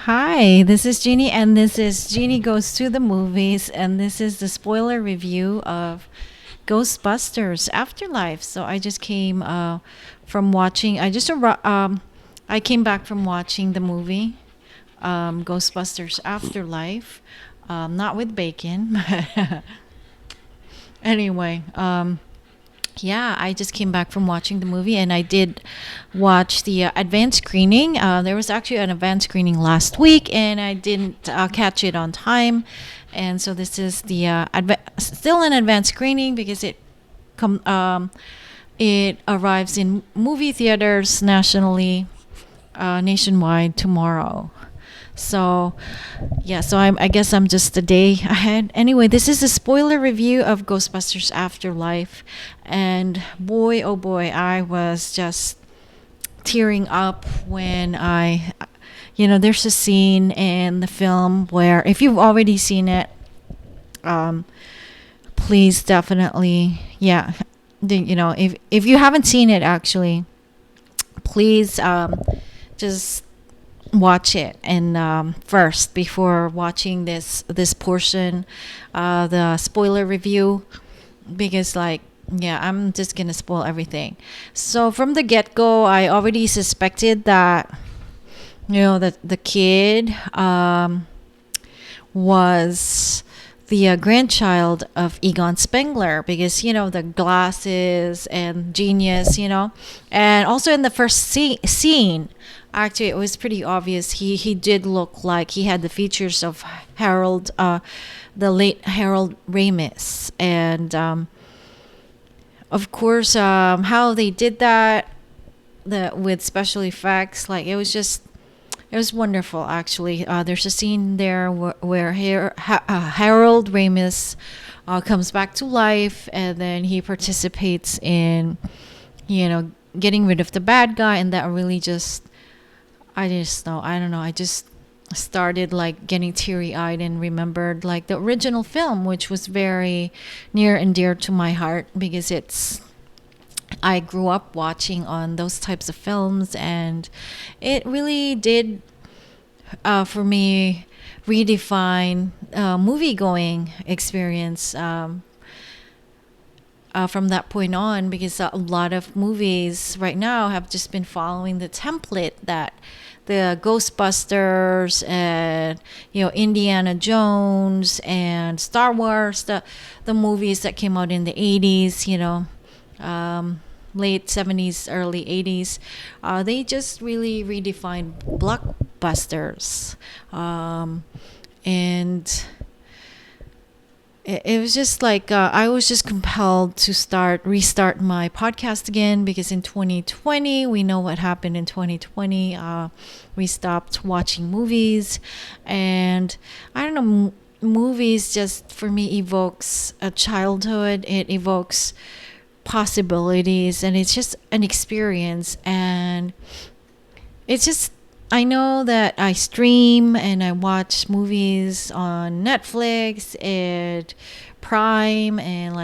Hi, this is Jeannie, and this is Jeannie Goes to the Movies, and this is the spoiler review of Ghostbusters Afterlife. So I just came from watching. I came back from watching the movie Ghostbusters Afterlife, not with bacon. Anyway, yeah, I just came back from watching the movie and I did watch the advanced screening. There was actually an advanced screening last week and I didn't catch it on time. And so this is the still an advanced screening because it arrives in movie theaters nationwide tomorrow. So, yeah, I guess I'm just a day ahead. Anyway, this is a spoiler review of Ghostbusters Afterlife. And boy, oh boy, I was just tearing up when there's a scene in the film where, if you've already seen it, um, please definitely, yeah, if you haven't seen it actually, please just watch it and first before watching this portion, the spoiler review, because yeah, I'm just gonna spoil everything. So from the get-go, I already suspected that that the kid was the grandchild of Egon Spengler, because the glasses and genius, and also in the first scene, actually it was pretty obvious he did look like he had the features of Harold, the late Harold Ramis, and of course how they did that, with special effects, it was wonderful, actually. There's a scene there where Harold Ramis comes back to life, and then he participates in, getting rid of the bad guy, and that really I just know, I don't know, I just started getting teary-eyed and remembered the original film, which was very near and dear to my heart because I grew up watching on those types of films, and it really did, for me, redefine movie going experience from that point on, because a lot of movies right now have just been following the template that the Ghostbusters and Indiana Jones and Star Wars, the movies that came out in the 80s, late 70s, early 80s, they just really redefined blockbusters. And it was just I was just compelled to restart my podcast again, because in 2020, we know what happened in 2020. We stopped watching movies, and I don't know, movies just for me evokes a childhood. It evokes possibilities, and it's just an experience, and it's just, I know that I stream and I watch movies on Netflix and Prime, and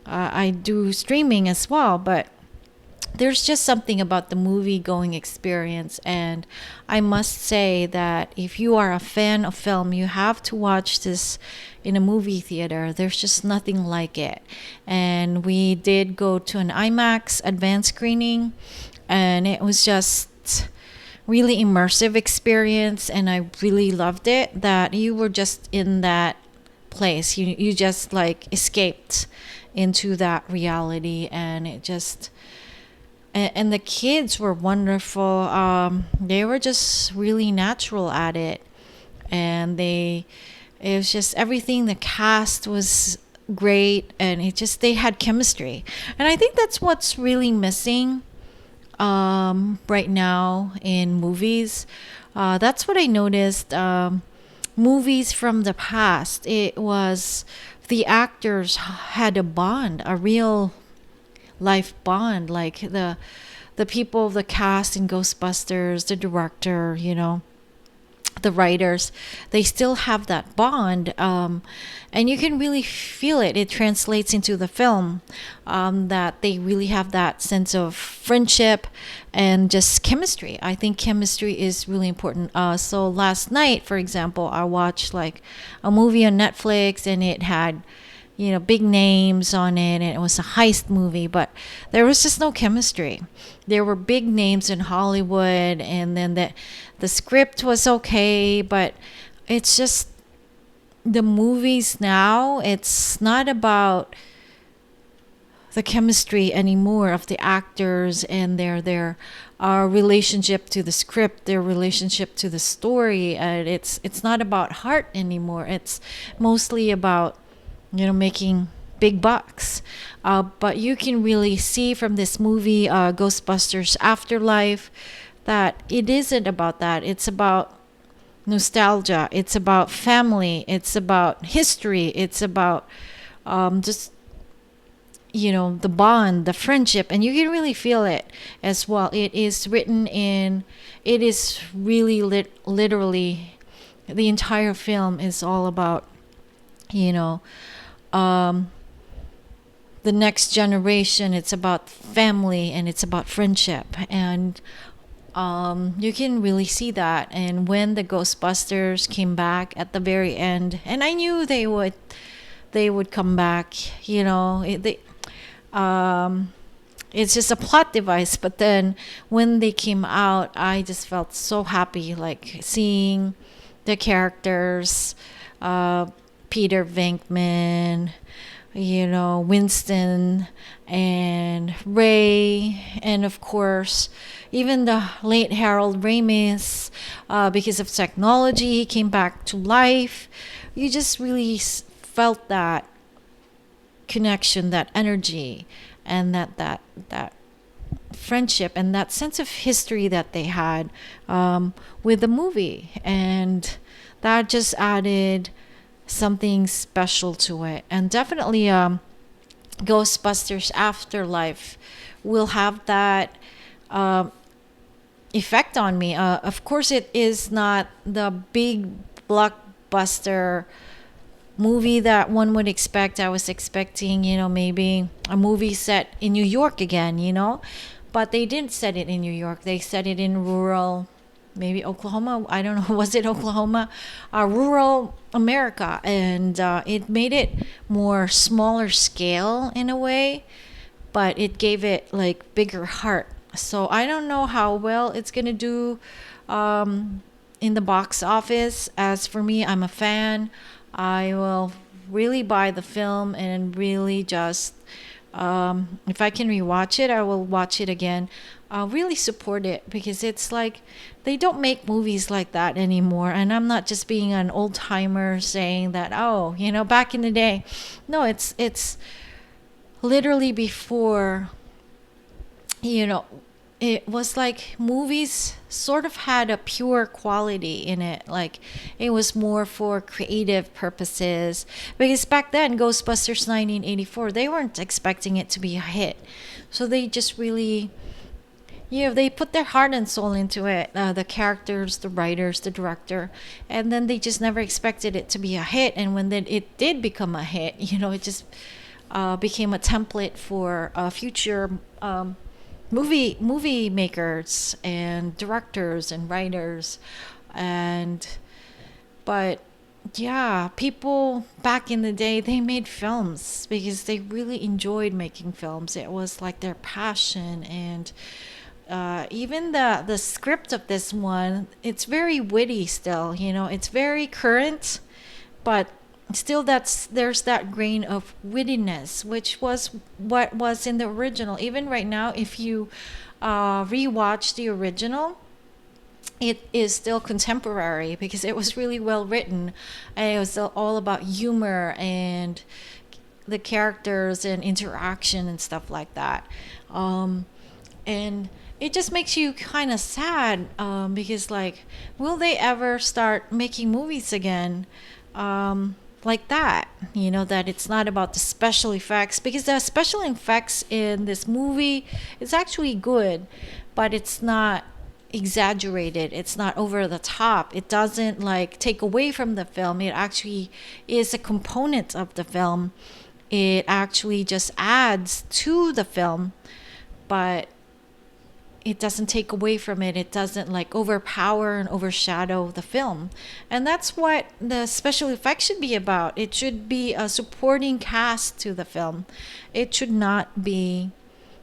I do streaming as well, but there's just something about the movie going experience. And I must say that if you are a fan of film, you have to watch this in a movie theater. There's just nothing like it. And we did go to an IMAX advanced screening, and it was just really immersive experience, and I really loved it, that you were just in that place. You just escaped into that reality, and it just, and the kids were wonderful. They were just really natural at it, and it was just everything. The cast was great, and they had chemistry, and I think that's what's really missing right now in movies. That's what I noticed. Movies from the past, it was the actors had a bond, a real life bond, like the people, the cast in Ghostbusters, the director, the writers, they still have that bond, and you can really feel it. It translates into the film, that they really have that sense of friendship and just chemistry. I think chemistry is really important. So last night, for example, I watched like a movie on Netflix, and it had, big names on it, and it was a heist movie, but there was just no chemistry. There were big names in Hollywood, and then the script was okay, but it's just the movies now, it's not about the chemistry anymore of the actors and their relationship to the script, their relationship to the story, and it's not about heart anymore. It's mostly about making big bucks. But you can really see from this movie, Ghostbusters Afterlife, that it isn't about that. It's about nostalgia. It's about family. It's about history. It's about just the bond, the friendship, and you can really feel it as well. It is written in. It is really literally, the entire film is all about the next generation. It's about family, and it's about friendship, and you can really see that. And when the Ghostbusters came back at the very end, and I knew they would come back. It's just a plot device. But then when they came out, I just felt so happy, like seeing the characters, Peter Venkman, Winston and Ray, and of course even the late Harold Ramis, because of technology he came back to life. You just really felt that connection, that energy, and that friendship, and that sense of history that they had with the movie, and that just added something special to it. And definitely Ghostbusters Afterlife will have that effect on me. Of course, it is not the big blockbuster movie that one would expect. I was expecting, maybe a movie set in New York again, but they didn't set it in New York. They set it in rural, maybe Oklahoma. I don't know. Was it Oklahoma? Rural America. And it made it more smaller scale in a way, but it gave it like bigger heart. So I don't know how well it's going to do in the box office. As for me, I'm a fan. I will really buy the film and really just, if I can rewatch it, I will watch it again. I'll really support it, because it's like they don't make movies like that anymore. And I'm not just being an old timer saying that, back in the day. No, it's literally before, it was like movies sort of had a pure quality in it. Like it was more for creative purposes. Because back then, Ghostbusters 1984, they weren't expecting it to be a hit. So they just really, they put their heart and soul into it. The characters, the writers, the director. And then they just never expected it to be a hit. And when it did become a hit, it just became a template for future movie makers and directors and writers. But yeah, people back in the day, they made films because they really enjoyed making films. It was like their passion. And even the script of this one, it's very witty still. It's very current, but still there's that grain of wittiness, which was what was in the original. Even right now, if you rewatch the original, it is still contemporary because it was really well written, and it was all about humor and the characters and interaction and stuff like that. And it just makes you kind of sad, because like, will they ever start making movies again like that? That it's not about the special effects, because the special effects in this movie is actually good, but it's not exaggerated. It's not over the top. It doesn't like take away from the film. It actually is a component of the film. It actually just adds to the film, but it doesn't take away from it. It doesn't like overpower and overshadow the film. And that's what the special effects should be about. It should be a supporting cast to the film. It should not be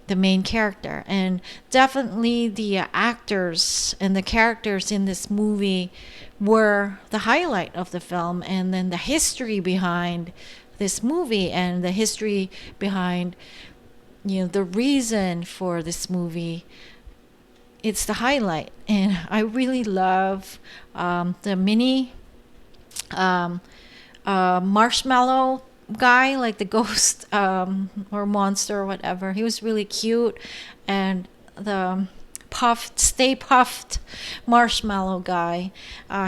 the main character. And definitely the actors and the characters in this movie were the highlight of the film. And then the history behind this movie and the history behind, the reason for this movie, it's the highlight. And I really love the mini marshmallow guy, like the ghost or monster or whatever. He was really cute. And the stay puffed marshmallow guy,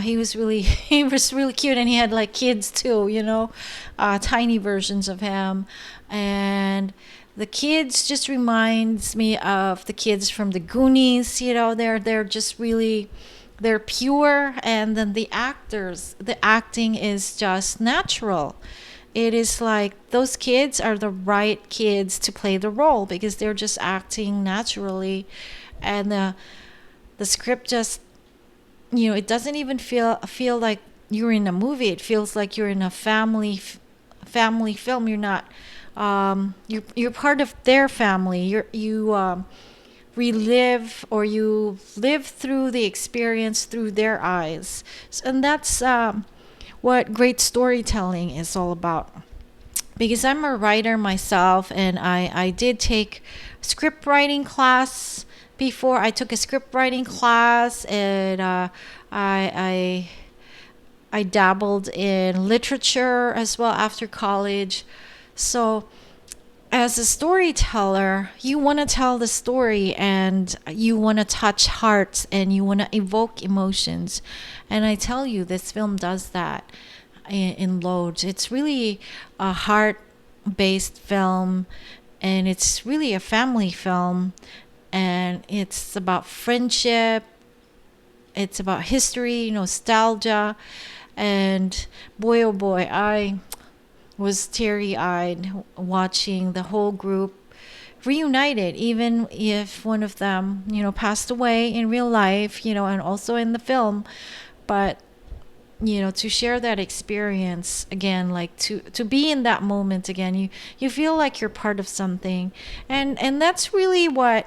he was really cute. And he had like kids too, tiny versions of him. And the kids just reminds me of the kids from the Goonies. They're just really, they're pure. And then the acting is just natural. It is like those kids are the right kids to play the role because they're just acting naturally. And the script just, it doesn't even feel like you're in a movie. It feels like you're in a family film. You're not, you're part of their family. You relive, or you live through the experience through their eyes. And that's what great storytelling is all about. Because I'm a writer myself, and I did take script writing class before. I took a script writing class, and I dabbled in literature as well after college. So as a storyteller, you want to tell the story, and you want to touch hearts, and you want to evoke emotions. And I tell you, this film does that in loads. It's really a heart-based film, and it's really a family film, and it's about friendship. It's about history, nostalgia, and boy, oh boy, I was teary-eyed watching the whole group reunited, even if one of them, passed away in real life, and also in the film. But, to share that experience again, like to be in that moment again, you feel like you're part of something. And that's really what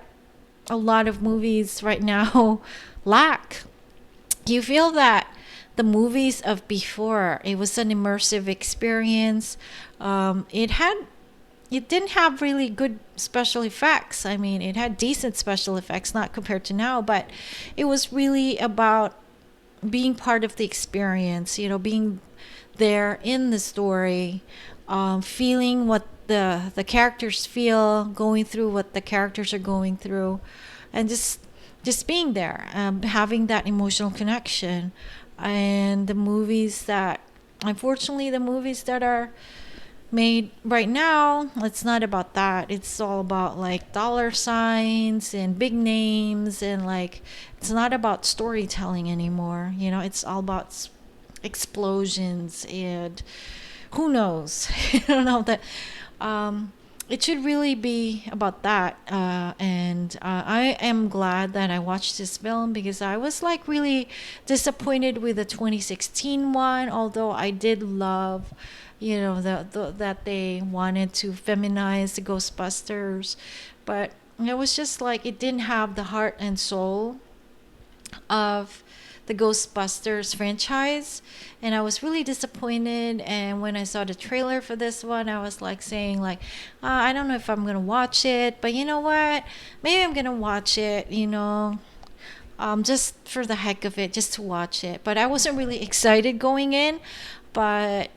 a lot of movies right now lack. You feel that the movies of before, it was an immersive experience. It didn't have really good special effects. I mean, it had decent special effects, not compared to now, but it was really about being part of the experience, being there in the story, feeling what the characters feel, going through what the characters are going through, and just being there, having that emotional connection. And unfortunately, the movies that are made right now, it's not about that. It's all about like dollar signs and big names, and like it's not about storytelling anymore. It's all about explosions and who knows. I don't know that. It should really be about that. And I am glad that I watched this film, because I was like really disappointed with the 2016 one, although I did love, that they wanted to feminize the Ghostbusters. But it was just like it didn't have the heart and soul of the Ghostbusters franchise, and I was really disappointed. And when I saw the trailer for this one, I was like saying like, I don't know if I'm gonna watch it, but you know what, maybe I'm gonna watch it, just for the heck of it, just to watch it. But I wasn't really excited going in, but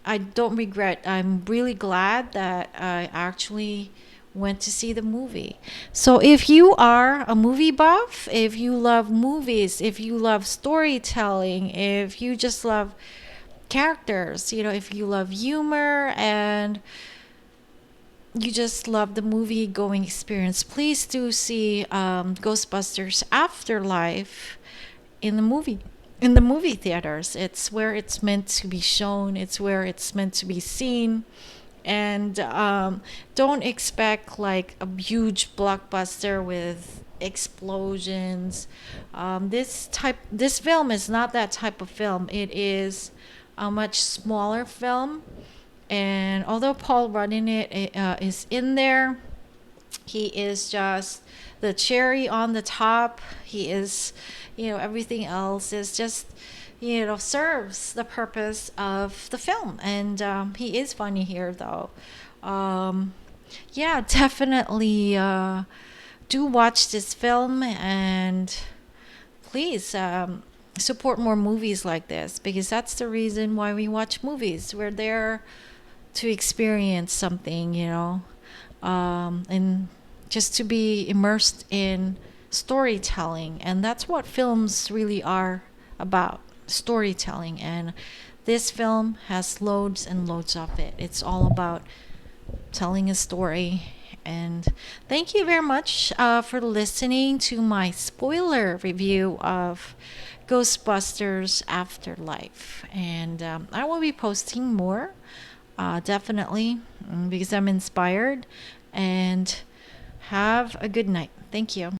I don't regret. I'm really glad that I actually went to see the movie. So if you are a movie buff, if you love movies, if you love storytelling, if you just love characters, if you love humor and you just love the movie going experience, please do see Ghostbusters Afterlife in the movie theaters. It's where it's meant to be shown. It's where it's meant to be seen. And don't expect like a huge blockbuster with explosions. This film is not that type of film. It is a much smaller film. And although Paul Rudd in is in there, he is just the cherry on the top. He is, everything else is just, serves the purpose of the film. And he is funny here, though. Yeah, definitely do watch this film, and please support more movies like this, because that's the reason why we watch movies. We're there to experience something, and just to be immersed in storytelling. And that's what films really are about, storytelling. And this film has loads and loads of it. It's all about telling a story. And thank you very much for listening to my spoiler review of Ghostbusters Afterlife. And I will be posting more, definitely, because I'm inspired. And have a good night. Thank you.